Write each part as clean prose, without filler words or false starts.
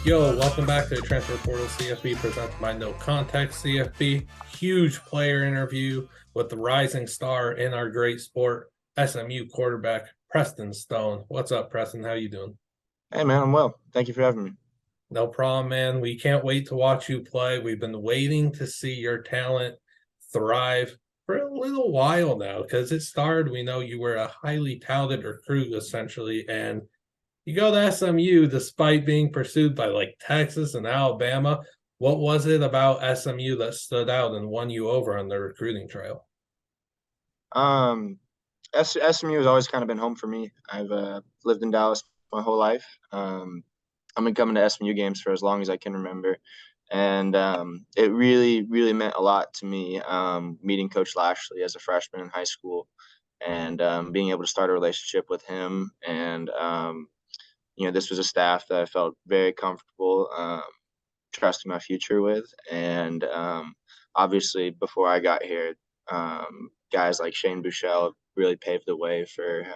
Yo, welcome back to the Transfer Portal CFB presented by No Context CFB. Huge player interview with the rising star in our great sport, SMU quarterback Preston Stone. What's up, Preston? How you doing? Hey man, I'm well. Thank you for having me. No problem, man. We can't wait to watch you play. We've been waiting to see your talent thrive for a little while now because it started. We know you were a highly touted recruit, essentially, and you go to SMU despite being pursued by like Texas and Alabama. What was it about SMU that stood out and won you over on the recruiting trail? Um, SMU has always kind of been home for me. I've lived in Dallas my whole life. I've been coming to SMU games for as long as I can remember, and it really, really meant a lot to me meeting Coach Lashley as a freshman in high school, and being able to start a relationship with him. And this was a staff that I felt very comfortable trusting my future with, and obviously before I got here, guys like Shane Buechele really paved the way for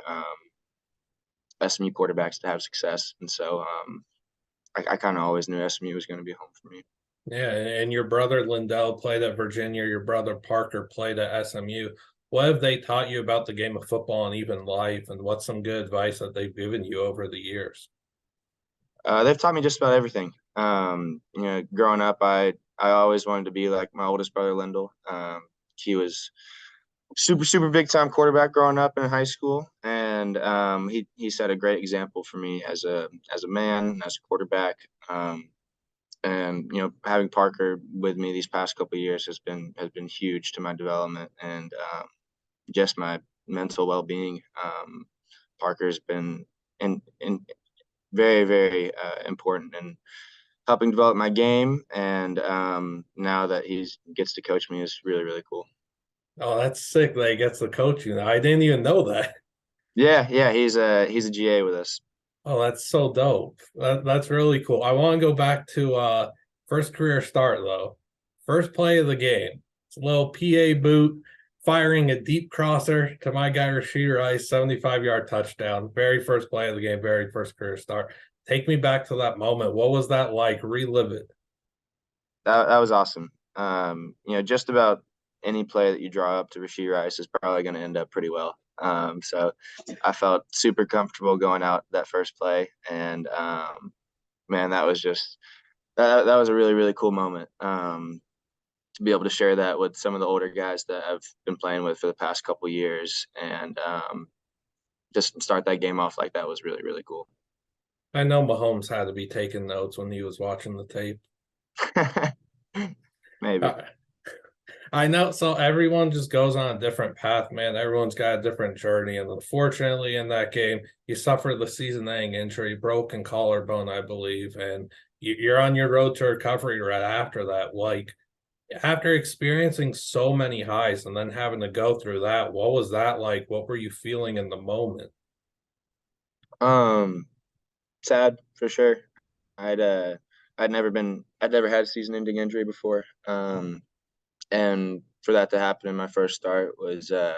SMU quarterbacks to have success. And so I kind of always knew SMU was going to be home for me. Yeah, and your brother Lindell played at Virginia, your brother Parker played at SMU. What have they taught you about the game of football and even life, and what's some good advice that they've given you over the years? They've taught me just about everything. Growing up, I always wanted to be like my oldest brother, Lindell. He was super big time quarterback growing up in high school, and he set a great example for me as a man, as a quarterback. And having Parker with me these past couple of years has been huge to my development and just my mental well being. Parker's been in very important in helping develop my game, and now that he gets to coach me is really cool. Oh, that's sick that he gets the coaching. I didn't even know that. Yeah, he's a GA with us. Oh, that's so dope. That's really cool. I want to go back to first career start though. First play of the game. It's a little PA boot, firing a deep crosser to my guy Rashid Rice, 75-yard touchdown. Very first play of the game, very first career start. Take me back to that moment. What was that like? Relive it. That was awesome. Just about any play that you draw up to Rashid Rice is probably going to end up pretty well. So I felt super comfortable going out that first play, and man, that was just that was a really cool moment. To be able to share that with some of the older guys that I've been playing with for the past couple years, and just start that game off like that was really cool. I know Mahomes had to be taking notes when he was watching the tape. Maybe. Uh, I know. So everyone just goes on a different path, man. Everyone's got a different journey. And unfortunately, in that game, you suffered the season ending injury, broken collarbone, I believe. And you're on your road to recovery right after that. Like, after experiencing so many highs and then having to go through that, what was that like? What were you feeling in the moment? Um, Sad for sure. I'd uh I'd never had a season ending injury before. And for that to happen in my first start was it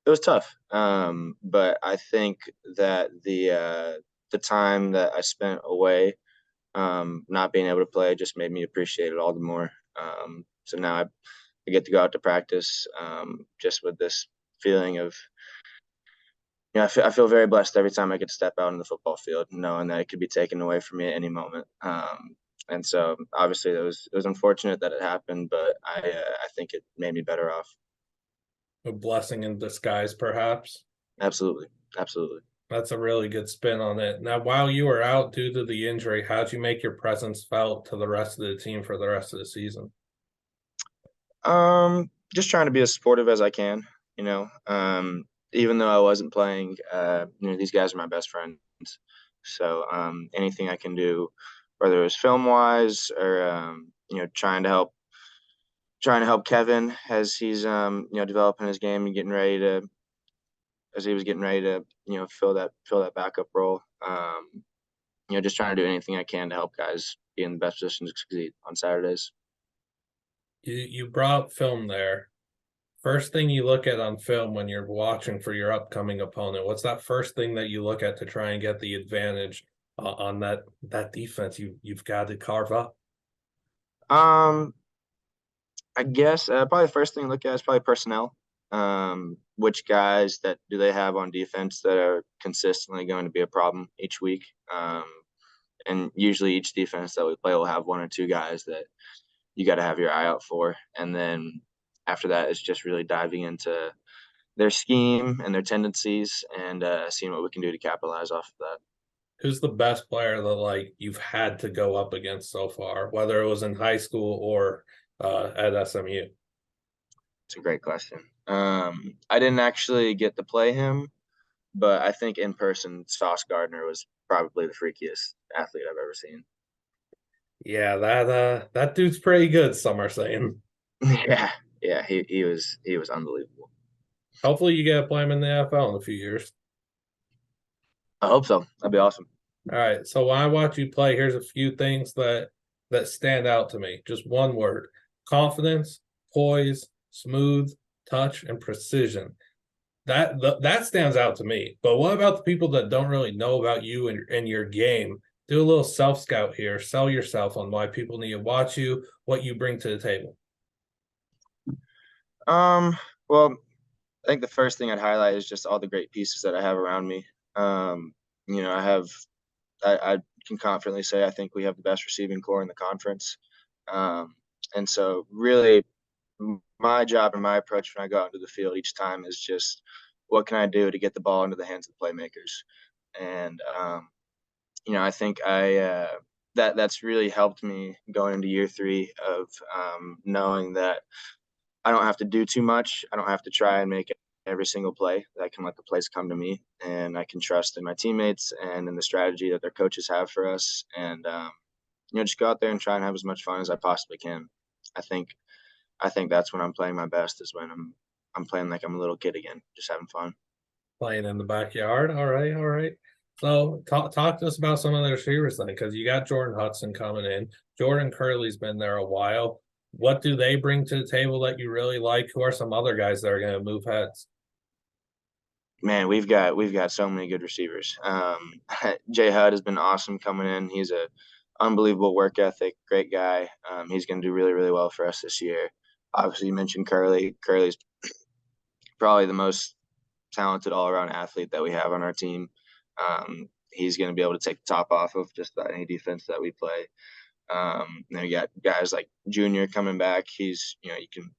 was tough. But I think that the time that I spent away, not being able to play, just made me appreciate it all the more. So now I get to go out to practice, just with this feeling of, I feel very blessed every time I get to step out in the football field, knowing that it could be taken away from me at any moment. And so obviously it was unfortunate that it happened, but I think it made me better off. A blessing in disguise, perhaps? Absolutely, absolutely. That's a really good spin on it. Now, while you were out due to the injury, how'd you make your presence felt to the rest of the team for the rest of the season? Just trying to be as supportive as I can. You know, even though I wasn't playing, these guys are my best friends. So anything I can do, whether it was film wise or trying to help Kevin as he's developing his game and as he was getting ready to fill that backup role. Just trying to do anything I can to help guys be in the best position to succeed on Saturdays. You brought film there. First thing you look at on film when you're watching for your upcoming opponent, what's that first thing that you look at to try and get the advantage on that defense you've got to carve up? Um, I guess probably the first thing to look at is probably personnel. Which guys that do they have on defense that are consistently going to be a problem each week? And usually each defense that we play will have one or two guys that you got to have your eye out for. And then after that, it's just really diving into their scheme and their tendencies and seeing what we can do to capitalize off of that. Who's the best player that like you've had to go up against so far, whether it was in high school or at SMU? It's a great question. I didn't actually get to play him, but I think in person, Sauce Gardner was probably the freakiest athlete I've ever seen. Yeah, that dude's pretty good, some are saying. Yeah, yeah, he was unbelievable. Hopefully you get to play him in the NFL in a few years. I hope so. That'd be awesome. All right. So when I watch you play, here's a few things that stand out to me. Just one word: confidence, poise, smooth touch, and precision. That stands out to me. But what about the people that don't really know about you and your game? Do a little self scout here. Sell yourself on why people need to watch you, what you bring to the table. Well, I think the first thing I'd highlight is just all the great pieces that I have around me. Um, I can confidently say I think we have the best receiving core in the conference. And so really my job and my approach when I go out into the field each time is just what can I do to get the ball into the hands of the playmakers. And I think that's really helped me going into year three of knowing that I don't have to do too much. I don't have to try and make every single play. I can let the plays come to me, and I can trust in my teammates and in the strategy that their coaches have for us. And just go out there and try and have as much fun as I possibly can. I think I think that's when I'm playing my best is when I'm playing like I'm a little kid again, just having fun. Playing in the backyard. All right, all right. So talk to us about some of the receivers then, because you got Jordan Hudson coming in. Jordan Curley's been there a while. What do they bring to the table that you really like? Who are some other guys that are going to move heads? Man, we've got so many good receivers. Jay Hud has been awesome coming in. He's a unbelievable work ethic, great guy. He's going to do really really well for us this year. Obviously, you mentioned Curley. Curley's probably the most talented all around athlete that we have on our team. He's going to be able to take the top off of just about any defense that we play. You got guys like Junior coming back. He's you can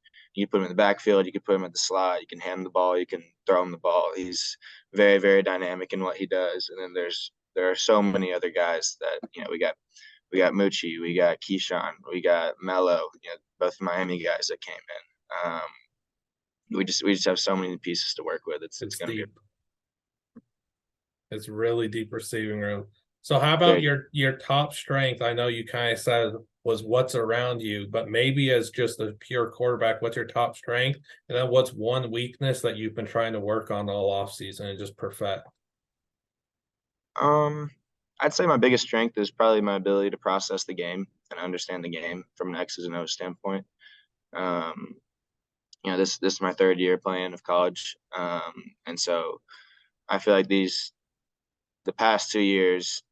put him in the backfield, you can put him at the slot, you can hand him the ball, you can throw him the ball. He's very very dynamic in what he does. And then there are so many other guys that we got Moochie, we got Keyshawn, we got Mello, both Miami guys that came in. We just have so many pieces to work with. It's It's going to be deep. It's really deep receiving room. So how about very. your top strength? I know you kind of said was what's around you, but maybe as just a pure quarterback, what's your top strength? And then what's one weakness that you've been trying to work on all off season and just perfect? Um, I'd say my biggest strength is probably my ability to process the game and understand the game from an X's and O's standpoint. Um, this is my third year playing of college, and so I feel like the past 2 years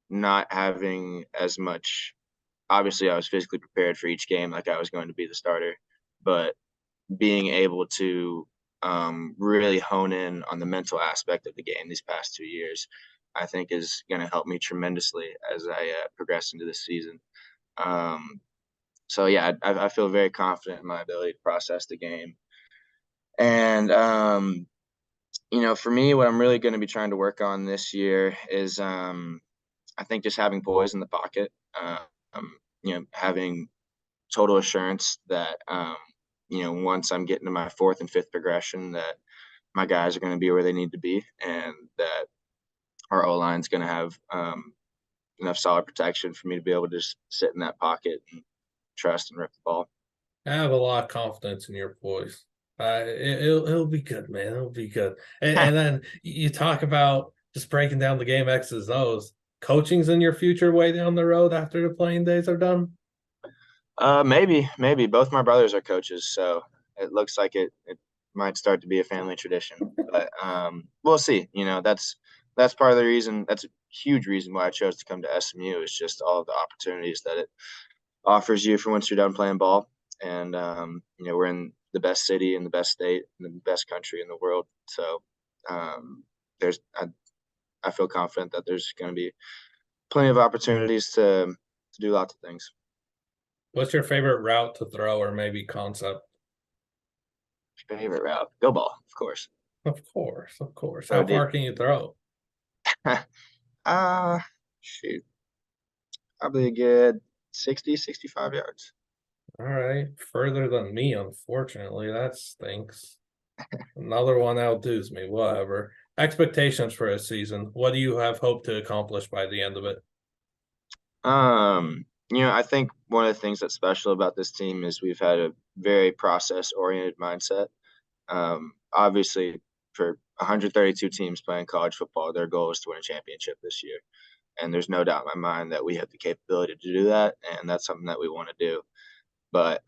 not having as much. Obviously, I was physically prepared for each game, like I was going to be the starter, but being able to really hone in on the mental aspect of the game these past 2 years, I think is going to help me tremendously as I progress into this season. Um, so yeah, I feel very confident in my ability to process the game. And for me, what I'm really going to be trying to work on this year is I think just having poise in the pocket. Having total assurance that once I'm getting to my fourth and fifth progression, that my guys are going to be where they need to be, and that our O line's going to have enough solid protection for me to be able to just sit in that pocket and trust and rip the ball. I have a lot of confidence in your voice. It'll be good, man. It'll be good. And then you talk about just breaking down the game X's O's. Coaching's in your future way down the road after the playing days are done. Maybe both my brothers are coaches, so it looks like it might start to be a family tradition. But we'll see. That's part of the reason. That's a huge reason why I chose to come to SMU is just all of the opportunities that it offers you for once you're done playing ball. And we're in the best city in the best state in the best country in the world. So there's I feel confident that there's going to be plenty of opportunities to do lots of things. What's your favorite route to throw or maybe concept? Favorite route, go ball, of course. Of course, of course. Throw How far deep. can you throw? uh Shoot, probably a good 60, 65 yards. All right, further than me, unfortunately. That stinks. Another one outdoes me. Whatever. Expectations for a season. What do you have hope to accomplish by the end of it? I think one of the things that's special about this team is we've had a very process oriented mindset. Obviously, for 132 teams playing college football, their goal is to win a championship this year. And there's no doubt in my mind that we have the capability to do that. And that's something that we want to do. But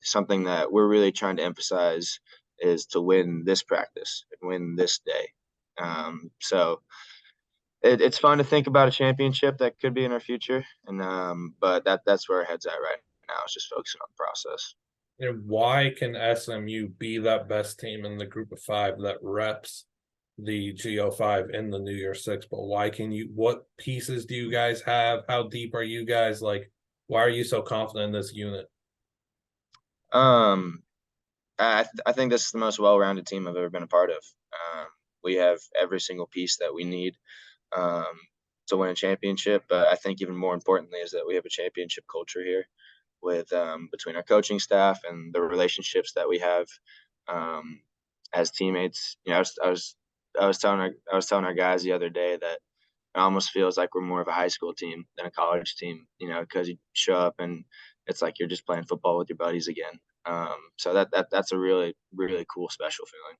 something that we're really trying to emphasize is to win this practice and win this day. So it's fun to think about a championship that could be in our future, and but that's where our head's at right now. Is just focusing on the process. And why can SMU be that best team in the group of five that reps the GO5 in the New Year Six? But why can you, what pieces do you guys have? How deep are you guys? Like, why are you so confident in this unit? Um, I think this is the most well-rounded team I've ever been a part of. Um, we have every single piece that we need um, to win a championship. But I think even more importantly is that we have a championship culture here with between our coaching staff and the relationships that we have um, as teammates. I was telling our guys the other day that it almost feels like we're more of a high school team than a college team. Because you show up and it's like you're just playing football with your buddies again. So that's a really really cool special feeling.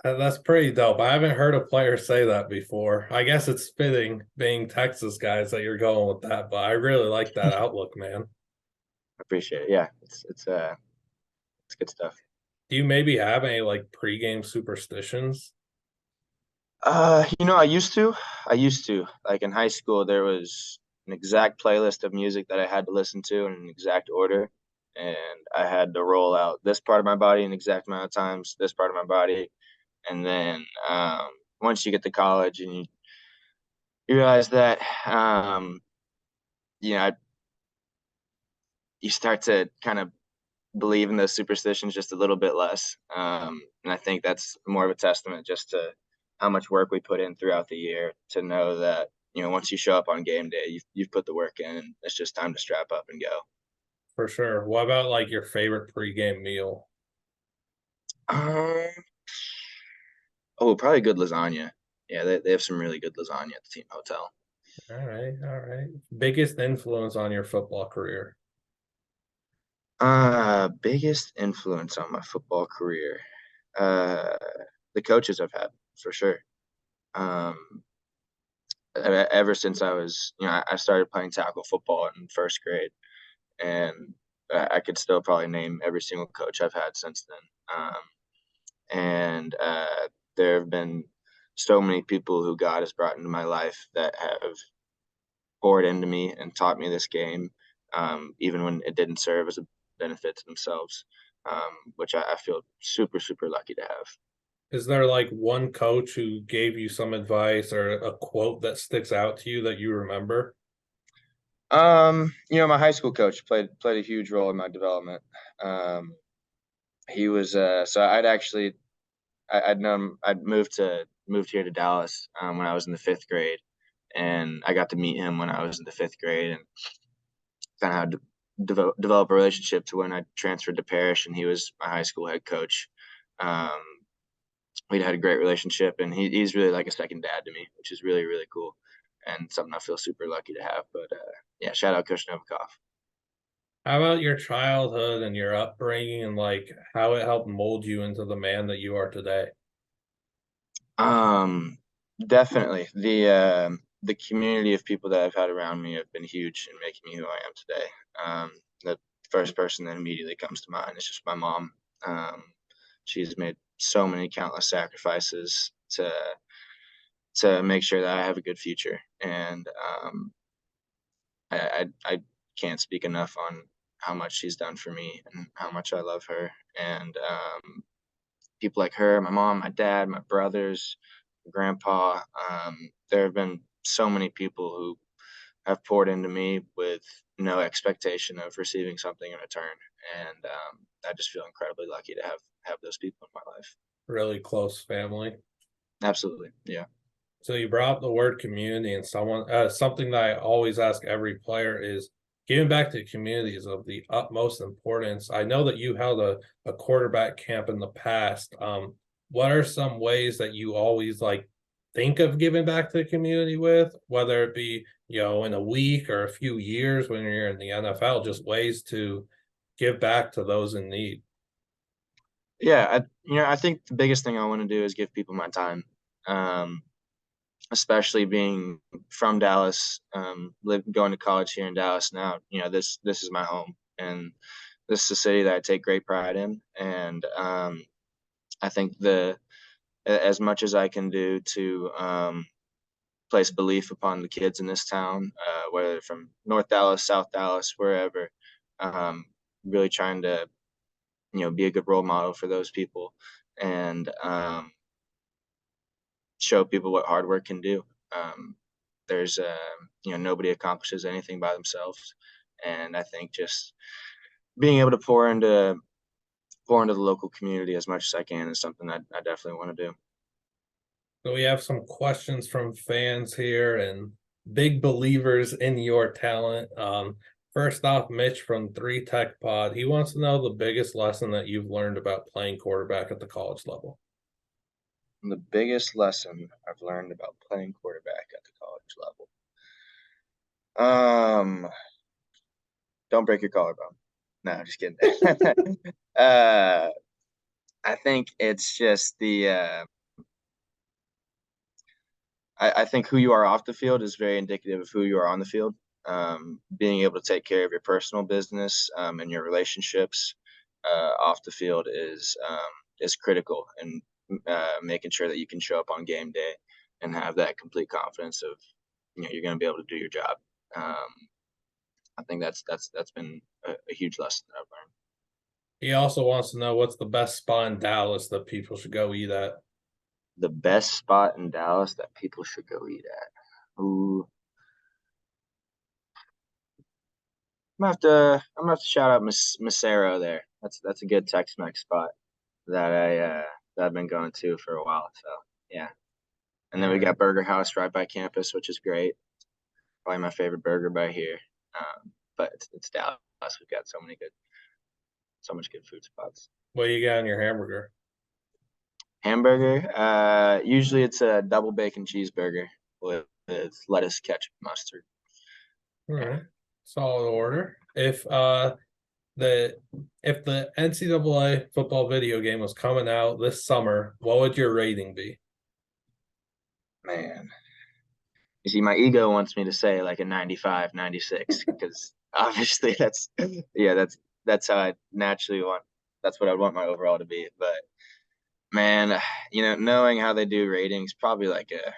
That's pretty dope. I haven't heard a player say that before. I guess it's fitting being Texas guys that you're going with that, but I really like that outlook, man. I appreciate it. Yeah, it's good stuff. Do you maybe have any like pregame superstitions? I used to. Like in high school, there was an exact playlist of music that I had to listen to in an exact order, and I had to roll out this part of my body an exact amount of times, this part of my body, and then once you get to college and you realize that you know you start to kind of believe in those superstitions just a little bit less. And I think that's more of a testament just to how much work we put in throughout the year to know that, once you show up on game day, you've put the work in and it's just time to strap up and go. For sure. What about like your favorite pregame meal? Um, oh, probably good lasagna. Yeah, they have some really good lasagna at the team hotel. All right, all right. Biggest influence on your football career? Biggest influence on my football career. Uh, the coaches I've had for sure. Um, ever since I was, I started playing tackle football in first grade, and I could still probably name every single coach I've had since then. And there have been so many people who God has brought into my life that have poured into me and taught me this game, even when it didn't serve as a benefit to themselves, which I feel super, super lucky to have. Is there like one coach who gave you some advice or a quote that sticks out to you that you remember? My high school coach played a huge role in my development. Um, he was so I'd moved here to Dallas when I was in the fifth grade, and I got to meet him when I was in the fifth grade, and kind of had to develop a relationship to when I transferred to Parrish, and he was my high school head coach. Um, we'd had a great relationship, and he's really like a second dad to me, which is really really cool, and something I feel super lucky to have. But yeah, shout out Coach Novikov. How about your childhood and your upbringing and like how it helped mold you into the man that you are today? Um, Definitely the community of people that I've had around me have been huge in making me who I am today. The first person that immediately comes to mind is just my mom. She's made so many countless sacrifices to make sure that I have a good future. And I can't speak enough on how much she's done for me and how much I love her. And people like her, my mom, my dad, my brothers, my grandpa. There have been so many people who have poured into me with no expectation of receiving something in return, and I just feel incredibly lucky to have those people in my life. Really close family. Absolutely, yeah. So you brought up the word community, and something that I always ask every player is giving back to the community is of the utmost importance. I know that you held a quarterback camp in the past. What are some ways that you always like think of giving back to the community with, whether it be, in a week or a few years when you're in the NFL, just ways to give back to those in need? Yeah, I think the biggest thing I want to do is give people my time, um, especially being from Dallas, going to college here in Dallas now. This is my home, and this is a city that I take great pride in, and I think as much as I can do to place belief upon the kids in this town, whether from North Dallas, South Dallas, wherever. Um, really trying to, be a good role model for those people and show people what hard work can do. There's, nobody accomplishes anything by themselves, and I think just being able to pour into the local community as much as I can is something I definitely want to do. So we have some questions from fans here and big believers in your talent. First off, Mitch from Three Tech Pod. He wants to know the biggest lesson that you've learned about playing quarterback at the college level. And the biggest lesson I've learned about playing quarterback at the college level. Don't break your collarbone. No, I'm just kidding. uh, I think it's just I think who you are off the field is very indicative of who you are on the field. Being able to take care of your personal business and your relationships off the field is critical, and making sure that you can show up on game day and have that complete confidence of you're going to be able to do your job. I think that's been a huge lesson that I've learned. He also wants to know what's the best spot in Dallas that people should go eat at. The best spot in Dallas that people should go eat at. Ooh, I'm gonna have to shout out Macero there. That's a good Tex-Mex spot that I've been going to for a while. So yeah, and All then we right. got Burger House right by campus, which is great. Probably my favorite burger by here. But it's Dallas. We've got so much good food spots. What you got in your hamburger? Hamburger. Usually it's a double bacon cheeseburger with lettuce, ketchup, mustard. All Yeah. right. Solid order. The if the NCAA football video game was coming out this summer, what would your rating be? Man, you see, my ego wants me to say like a 95, 96, because obviously yeah, that's how I naturally want. That's what I want my overall to be. But man, knowing how they do ratings, probably like a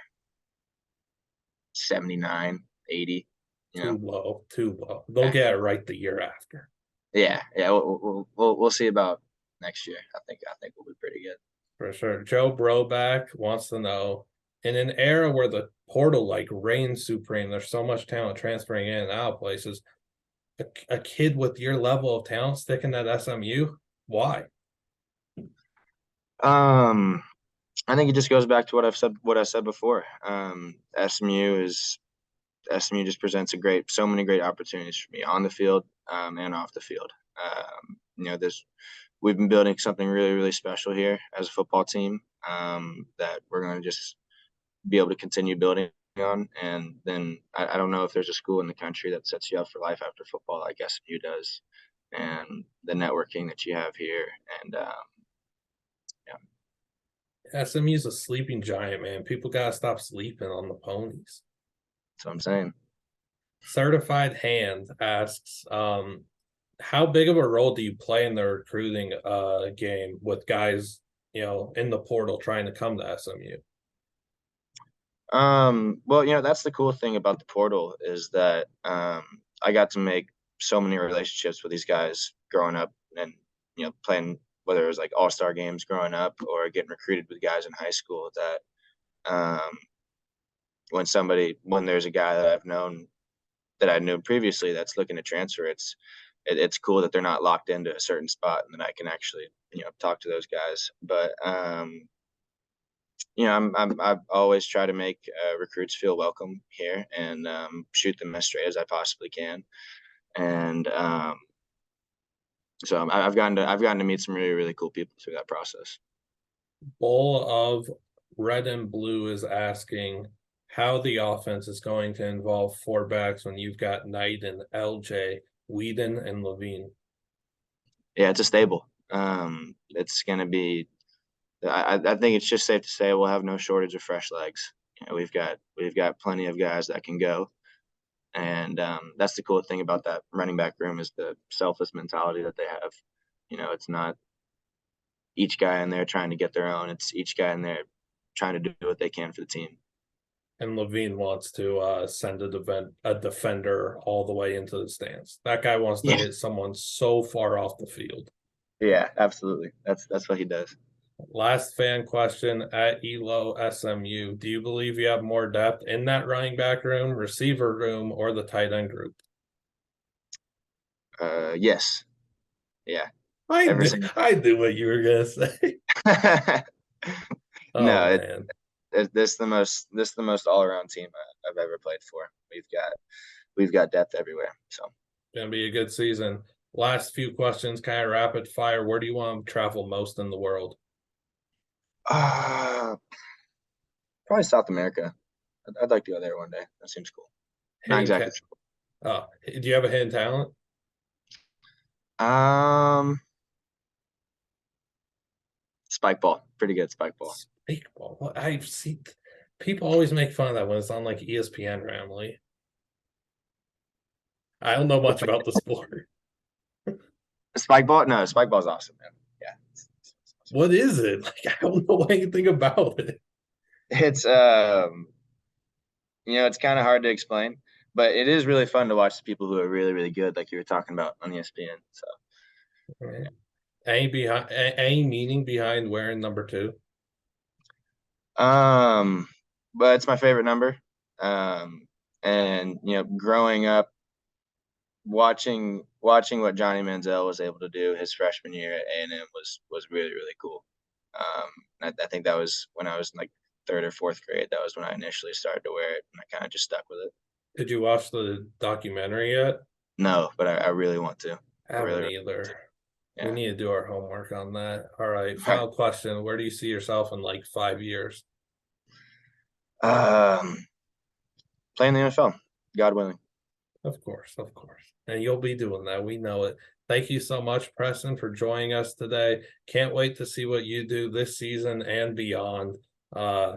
79, 80. You know, Too low, too low. They'll yeah, get it right the year after. yeah. We'll see about next year. I think we'll be pretty good. For sure. Joe Broback wants to know, in an era where the portal like reigns supreme, there's so much talent transferring in and out of places. A kid with your level of talent sticking at SMU, why? Um, I think it just goes back to what I said before. SMU just presents so many great opportunities for me on the field and off the field. This we've been building something really, really special here as a football team that we're going to just be able to continue building on. And then I don't know if there's a school in the country that sets you up for life after football like SMU does, and the networking that you have here. And yeah, SMU's a sleeping giant, man. People gotta stop sleeping on the ponies. that's what I'm saying. Certified Hand asks, how big of a role do you play in the recruiting game with guys, in the portal trying to come to SMU? Well, that's the cool thing about the portal is that I got to make so many relationships with these guys growing up and playing whether it was like all-star games growing up or getting recruited with guys in high school that um when there's a guy that I've known that I knew previously that's looking to transfer, it's cool that they're not locked into a certain spot and then I can actually, talk to those guys. But I've always tried to make recruits feel welcome here and shoot them as straight as I possibly can. And so I've gotten to meet some really really cool people through that process. Bowl of Red and Blue is asking how the offense is going to involve four backs when you've got Knight and LJ, Whedon and Levine. Yeah, it's a stable. It's gonna be. I think it's just safe to say we'll have no shortage of fresh legs. We've got plenty of guys that can go, and that's the cool thing about that running back room is the selfless mentality that they have. It's not each guy in there trying to get their own. It's each guy in there trying to do what they can for the team. And Levine wants to send a defender all the way into the stands. That guy wants to Yeah, hit someone so far off the field. yeah, absolutely. That's what he does. Last fan question at Elo SMU. Do you believe you have more depth in that running back room, receiver room, or the tight end group? Yes, yeah. I Ever knew, since. I knew what you were gonna say. Oh No, man, this is the most all around team I've ever played for. We've got depth everywhere. So gonna be a good season. Last few questions, kind of rapid fire. Where do you want to travel most in the world? uh probably South America. I'd like to go there one day. That seems cool. Not Hidden exactly cat. Oh, do you have a hidden talent? sure. Spike ball. Pretty good spike ball. Spike ball. Well, I've seen people always make fun of that when it's on like ESPN randomly. I don't know much about the sport. Spike ball? No, spike ball's awesome, man. Yeah. What is it? Like I don't know anything about it. It's it's kind of hard to explain, but it is really fun to watch the people who are really, really good, like you were talking about on ESPN. So Right. Any meaning behind wearing number two? um but it's my favorite number. And growing up watching what Johnny Manziel was able to do his freshman year at A&M was really really cool. I think that was when I was in like third or fourth grade. That was when I initially started to wear it, and I kind of just stuck with it. Did you watch the documentary yet? No, but I really want to. I I really, haven't really want to. either. We Yeah. need to do our homework on that. All right. All right. Final question. Where do you see yourself in like 5 years? Um, Playing the NFL, God willing. Of course, of course. And you'll be doing that. We know it. Thank you so much, Preston, for joining us today. Can't wait to see what you do this season and beyond. Uh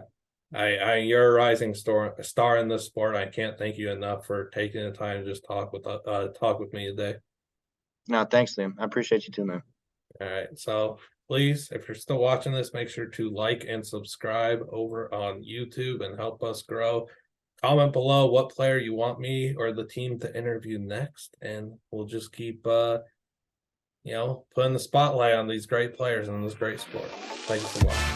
you're a rising star in this sport. I can't thank you enough for taking the time to just talk with me today. No, thanks, Liam. I appreciate you too, man. All right. So please, if you're still watching this, make sure to like and subscribe over on YouTube and help us grow. Comment below what player you want me or the team to interview next, and we'll just keep putting the spotlight on these great players in this great sport. Thank you for watching.